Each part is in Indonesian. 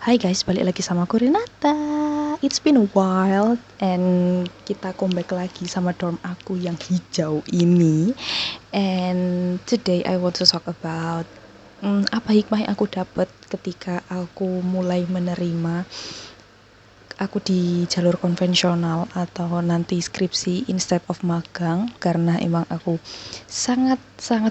Hai guys, balik lagi sama aku Renata. It's been a while and kita comeback lagi sama dorm aku yang hijau ini. And today I want to talk about apa hikmah yang aku dapat ketika aku mulai menerima aku di jalur konvensional atau nanti skripsi instead of magang, karena emang aku sangat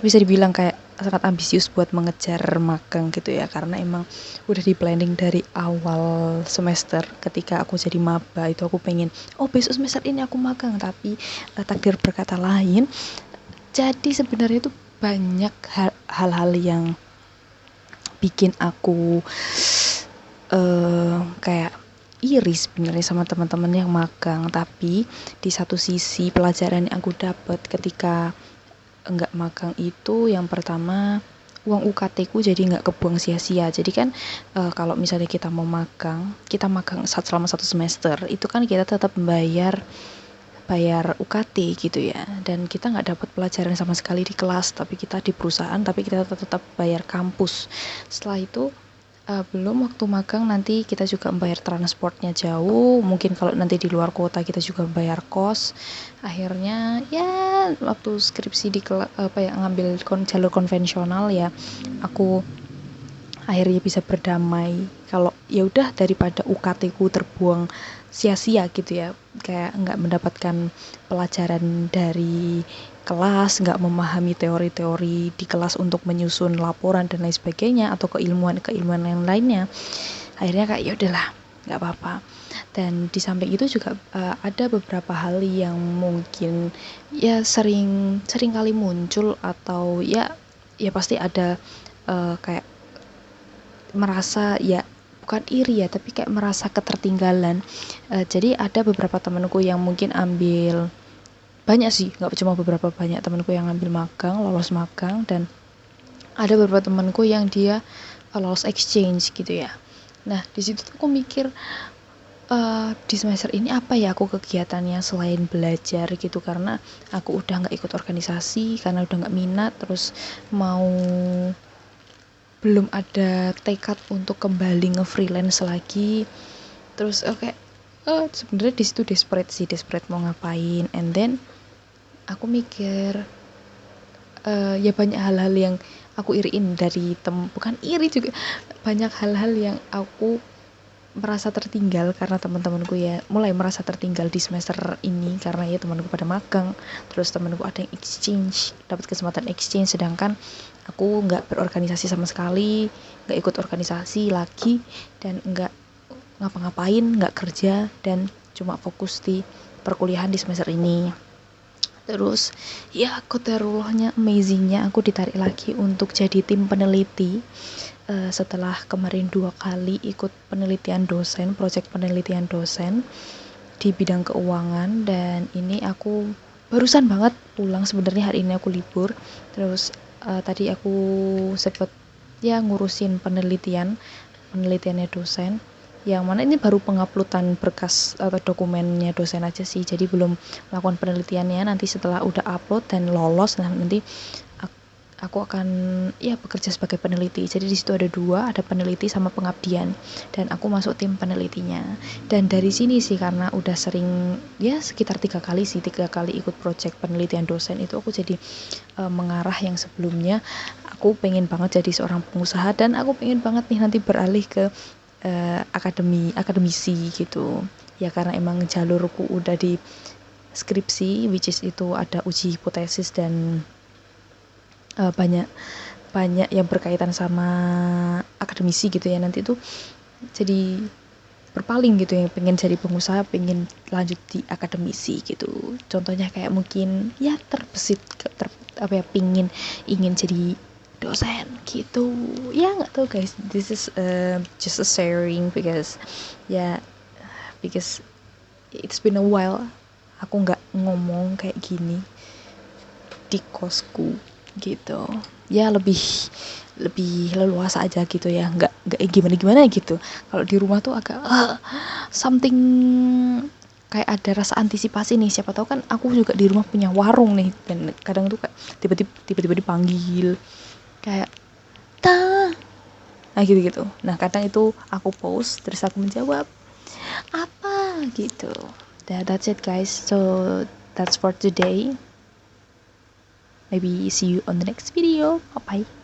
bisa dibilang kayak sangat ambisius buat mengejar magang gitu ya, karena emang udah di planning dari awal semester. Ketika aku jadi maba itu aku pengen besok semester ini aku magang, tapi takdir berkata lain. Jadi sebenarnya itu banyak hal-hal yang bikin aku kayak iri sebenarnya sama teman-teman yang magang. Tapi di satu sisi pelajaran yang aku dapat ketika enggak magang itu, yang pertama, uang UKT ku jadi enggak kebuang sia-sia. Jadi kan kalau misalnya kita mau magang, kita magang selama 1 semester, itu kan kita tetap bayar UKT gitu ya, dan kita nggak dapat pelajaran sama sekali di kelas, tapi kita di perusahaan, tapi kita tetap bayar kampus. Setelah itu belum waktu magang nanti kita juga membayar transportnya jauh, mungkin kalau nanti di luar kota kita juga bayar kos. Akhirnya ya waktu skripsi di ngambil jalur konvensional ya, aku akhirnya bisa berdamai kalau ya udah, daripada UKT ku terbuang sia-sia gitu ya, kayak nggak mendapatkan pelajaran dari kelas, nggak memahami teori-teori di kelas untuk menyusun laporan dan lain sebagainya, atau keilmuan yang lainnya. Akhirnya kayak ya udahlah, nggak apa-apa. Dan di samping itu juga ada beberapa hal yang mungkin ya sering kali muncul, atau ya pasti ada kayak merasa, ya bukan iri ya, tapi kayak merasa ketertinggalan. Jadi ada beberapa temanku yang mungkin ambil, banyak sih, nggak cuma beberapa, banyak temanku yang ambil magang, lolos magang, dan ada beberapa temanku yang dia lolos exchange gitu ya. Nah di situ tuh aku mikir, di semester ini apa ya aku kegiatannya selain belajar gitu, karena aku udah nggak ikut organisasi karena udah nggak minat, terus belum ada tekad untuk kembali nge-freelance lagi. Terus sebenarnya di situ desperate mau ngapain. And then aku mikir, ya banyak hal-hal yang aku iriin dari bukan iri juga, banyak hal-hal yang aku merasa tertinggal karena teman-temanku ya mulai merasa tertinggal di semester ini, karena ya temanku pada magang, terus temanku ada yang exchange, dapat kesempatan exchange, sedangkan aku nggak berorganisasi sama sekali, nggak ikut organisasi lagi, dan nggak ngapa-ngapain, nggak kerja, dan cuma fokus di perkuliahan di semester ini. Terus ya kodarullahnya, amazingnya aku ditarik lagi untuk jadi tim peneliti. Setelah kemarin 2 kali ikut penelitian dosen, proyek penelitian dosen di bidang keuangan, dan ini aku barusan banget pulang. Sebenarnya hari ini aku libur, terus tadi aku sempet ya ngurusin penelitiannya dosen, yang mana ini baru penguploadan berkas atau dokumennya dosen aja sih, jadi belum melakukan penelitiannya. Nanti setelah udah upload dan lolos, nah nanti aku akan ya bekerja sebagai peneliti. Jadi di situ ada 2, ada peneliti sama pengabdian, dan aku masuk tim penelitinya. Dan dari sini sih, karena udah sering ya sekitar 3 kali ikut proyek penelitian dosen, itu aku jadi mengarah yang sebelumnya aku pengen banget jadi seorang pengusaha, dan aku pengen banget nih nanti beralih ke akademisi gitu ya, karena emang jalurku udah di skripsi, which is itu ada uji hipotesis dan banyak yang berkaitan sama akademisi gitu ya. Nanti tuh jadi berpaling gitu ya, pengen jadi pengusaha, pengen lanjut di akademisi gitu. Contohnya kayak mungkin ya terbesit ingin jadi dosen gitu ya, nggak tahu guys, this is just a sharing because it's been a while aku nggak ngomong kayak gini di kosku gitu ya, lebih leluasa aja gitu ya, nggak gimana gitu. Kalau di rumah tuh agak something, kayak ada rasa antisipasi nih, siapa tahu kan aku juga di rumah punya warung nih, dan kadang tuh kayak tiba-tiba dipanggil kayak Nah gitu-gitu. Nah kadang itu aku post terus aku menjawab apa gitu. That's it guys, so that's for today. Maybe see you on the next video. Bye bye.